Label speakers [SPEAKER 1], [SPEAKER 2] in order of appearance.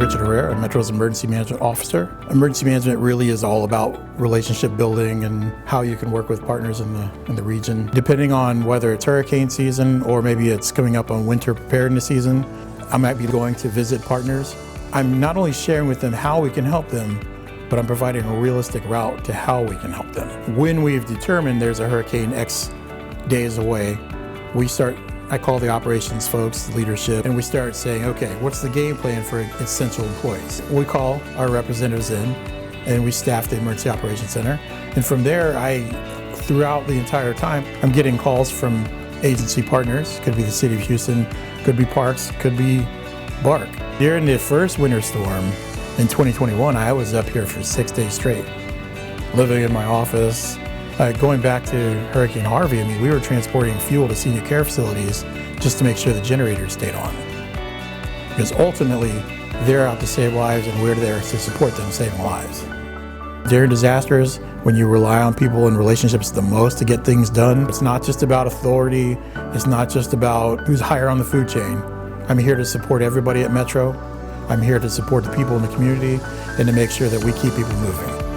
[SPEAKER 1] Richard Herrera, Metro's Emergency Management Officer. Emergency management really is all about relationship building and how you can work with partners in the region. Depending on whether it's hurricane season or maybe it's coming up on winter preparedness season, I might be going to visit partners. I'm not only sharing with them how we can help them, but I'm providing a realistic route to how we can help them. When we've determined there's a hurricane X days away, I call the operations folks, the leadership, and we start saying, okay, what's the game plan for essential employees? We call our representatives in and we staff the Emergency Operations Center. And from there, throughout the entire time, I'm getting calls from agency partners. Could be the City of Houston, could be Parks, could be BARC. During the first winter storm in 2021, I was up here for 6 days straight, living in my office. Going back to Hurricane Harvey, we were transporting fuel to senior care facilities just to make sure the generators stayed on. Because ultimately, they're out to save lives and we're there to support them saving lives. During disasters, when you rely on people and relationships the most to get things done, it's not just about authority, it's not just about who's higher on the food chain. I'm here to support everybody at Metro. I'm here to support the people in the community and to make sure that we keep people moving.